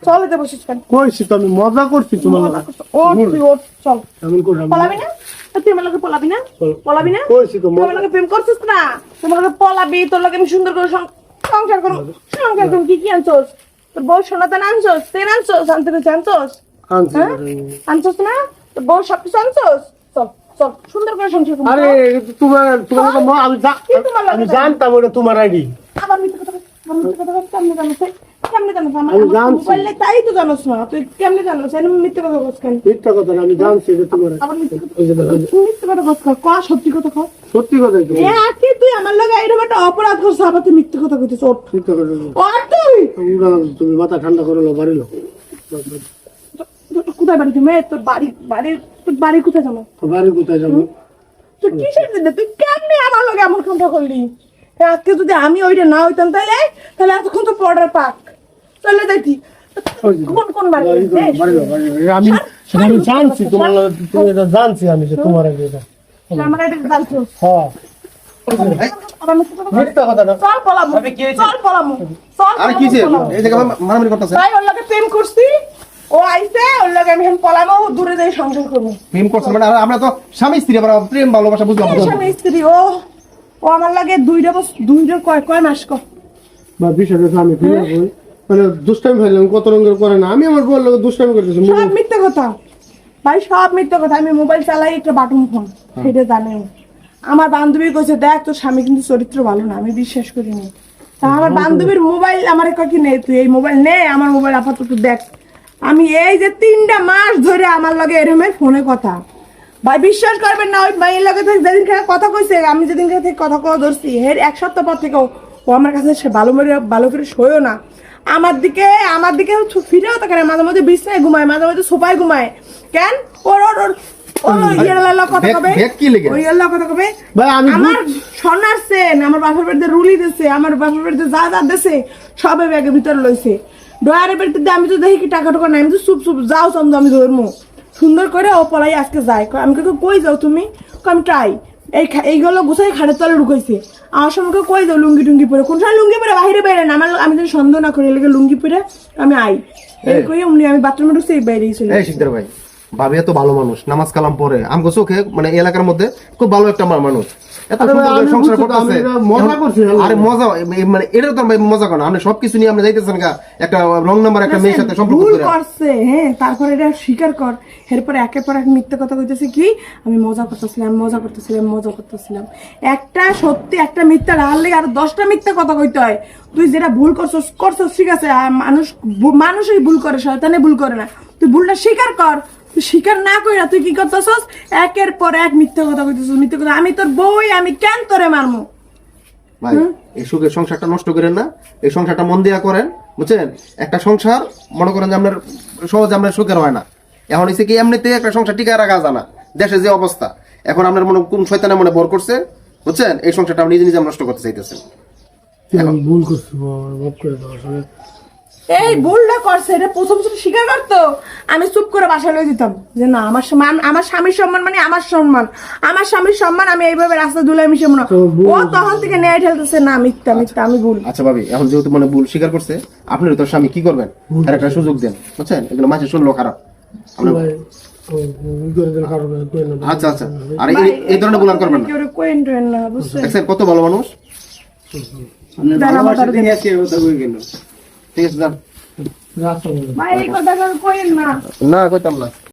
চল এতে বসিস কেন? কইছি তো আমি মজা করছি তোমার ওঠ তুই ওঠ, চল। এমন করে পলাবি না? তুই আমার লগে পলাবি না? পলাবি না? কইছি তো তুই আমার লগে প্রেম করছিস না? তোমার লগে পলাবি, তোর লগে আমি সুন্দর করে সংসার করবো। সংসার করবো, কি আনছোস? তোর বউ সোনাদান আনছোস? তেল আনছোস? আনতে আনছোস? আনছি হ্যাঁ? আনছোস না? তোর বউ সবকিছু আনছোস? চল চল, সুন্দর করে সংসার করবো। আরে তোমার আমি জানতাম ওটা তোমার আইডি আবার মিথ্যে কথা বল, আবার মিথ্যে কথা বল, কেমনে জানোস? কেমনে জানোস? আমি জানছি। মোবাইলে তাই তো জানোস না, তুই কেমনে জানোস? আমি মিথ্যে কথা বলছ কেন? মিথ্যা কথা না, আমি জানছি যে তোমার আবার মিথ্যে কথা, ওই যে দেখো, মিথ্যে কথা বলছ কেন? কয়া সত্যি কথা কও। সত্যি কথাই তো আজকে তুই আমার লগে এরকম একটা অপরাধ করছিস, আবার তুই মিথ্যে কথা কইতেছ। ওঠ মিথ্যা কথা ওঠ তুই। তুমি মাথা ঠান্ডা করে লো বাড়িলো কোথায় বাড়ি তুমি? তোর বাড়ি কোথায় জানো? বাড়ি কোথায় যাবো? তুই কিসের জন্য, তুই কেমনে আমার লগে এমন কামটা করলি? আজকে যদি আমি ওইটা না হইতাম তাহলে এতক্ষণ তো পর্দার পাক চলে যাইতি। কোন কোন বাড়ি? বাড়িলো আমি আমি জানছি তোমার তুমি এটা জানছি আমি যে তোমার আইডি এটা আমার এটা জানছো? হ্যাঁ আবার মিথ্যে কথা বল। মিথ্যা কথা না চল পলামু, চল পলামু, চল। আরে কি যে এই জায়গা মারামারি করতেছে ভাই ওর লগে প্রেম করছি, ও আইছে, ওর লগে আমি এখন পলামু, দূরে যাই সংসার করবো। প্রেম করছেন মানে আমরা তো স্বামী স্ত্রী আবার প্রেম ভালোবাসা বুঝলাম না। স্বামী স্ত্রী, ও আমার লাগে দুইটা কয় মাস কর। বা বিষয়টা আমি ফিরে কই মানে দুষ্টামি ফেললাম কত রঙের করে না আমি আমার বউর লোক দুষ্টামি করতেছি সব মিথ্যে কথা ভাই, সব মিথ্যে কথা। আমি মোবাইল চালাই একটা বাটন ফোন, সেটা জানে। আমার বান্ধবী কইছে দেখ তোর স্বামী কিন্তু চরিত্র ভালো না, আমি বিশ্বাস করিনি। তা আমার বান্ধবীর মোবাইল আমার কয় কি নে, তুই এই মোবাইল নে, আমার মোবাইল আপাতত দেখ। আমি এই যে 3টা মাস ধরে আমার লগে এরকম ফোনে কথা, ভাই বিশ্বাস করবেন না, ওই মায়ের লগে থেকে যেদিন থেকে কথা কইছে, আমি যেদিন থেকে কথা কওয়া ধরছি এর 1 সপ্তাহ পর থেকে ও আমার কাছে সে ভালো করে শোয়ও না। আমার দিকে ফিরেও থাকে না, মাঝে মাঝে বিছনায় ঘুমায়, মাঝে মাঝে সোফায় ঘুমায়। কেন? ওর ওর ওর কথা কবে, ওই কথা কবে। ভাই আমি আমার সোনার সেন, আমার বাপের বাড়িতে রুলি দিছে, আমার বাপের বাড়িতে যা দিছে সবে ব্যাগের ভিতরে লইছে। ডয়ারের বাড়িতে আমি তো দেখি কি টাকা টাকা নাই, আমি তো চুপ যাও চন্দ, আমি ধরমু সুন্দর করে। ও পলাই আজকে যায়, আমি কই যাও তুমি? আমি ট্রাই এইগুলো গুছাই খাটের তলে ঢুকাইছে। আমার সময় কই যাও লুঙ্গি টুঙ্গি পরে, কোন সময় লুঙ্গি পরে বাহিরে বেরে না, আমি যদি সন্দেহ না করি এলাকা লুঙ্গি পরে আমি আই কই অমনি আমি বাথরুমে ঢুকছি বাইরে চলে। এই শিকদার ভাই ভাবি এত ভালো মানুষ, নামাজ কালাম পড়ে আমগো চোখে মানে এলাকার মধ্যে খুব ভালো একটা মানুষ, এত সুন্দর করে সংসার করতেছে। মজা করছি আরে মজা মানে এটা তো ভাই মজা করে না, আপনি সবকিছু নিয়ে আপনি যাইতেছেন গা একটা রং নাম্বার একটা মেয়ের সাথে সম্পর্ক ভুল করে করছে। হ্যাঁ, তারপরে এটা স্বীকার কর। এরপরে একের পর এক মিথ্যে কথা কইতেছে কি আমি মজা করতেছিলাম। একটা সত্যি একটা মিথ্যা রাহার লেগে আর 10টা মিথ্যা কথা কইতে হয়। তুই যেটা ভুল করছস ঠিক আছে, মানুষই ভুল করে, শয়তানে ভুল করে না। তুই ভুলটা স্বীকার কর। তুই স্বীকার না কইরা তুই কি করতেছস? একের পর এক মিথ্যা কথা কইতেছস, মিথ্যা কথা। আমি তোর বউই, আমি কেন তোরে মারমু? ভাই এই সুখের সংসারটা নষ্ট করেন না, এই সংসারটা মন দিয়া করেন, বুঝছেন? একটা সংসার মনে করেন যে আপনার সহজে আপনার সুখের হয় না। এখন হচ্ছে কি এমনিতে একটা সংসার টিকায় রাখা যায় না, দেশের যে অবস্থা এখন আপনার মনে কোন শয়তানের মনে ভর করছে, বুঝছেন? এই সংসারটা আপনি নিজে নষ্ট করতে চাইতেছেন। ভুল করছি মাফ করে দাও আসলে এই ভুলটা করছে, এটা প্রথম স্বীকার করতো, আমি চুপ করে বাসায় লয়ে যেতাম যে না, আমার স্বামীর সম্মান মানে আমার স্বামীর সম্মান আমি এইভাবে রাস্তা ধুলাই মিশে মনে। ও তখন থেকে নেয় ঠেলতেছে না, মিথ্যা আমি ভুল। আচ্ছা ভাবি, এখন যেহেতু মানে ভুল স্বীকার করছে, আপনার তোর স্বামী কি করবেন, তার একটা সুযোগ দেন, বুঝছেন? এগুলো মাঝে শুনলো খারাপ। আচ্ছা আচ্ছা, আর এই ধরনের ভুল আর করবেন না। দেখছেন কত ভালো মানুষ। ঠিক আছে, ভাই এই কথা কইেন না। না কইতাম না।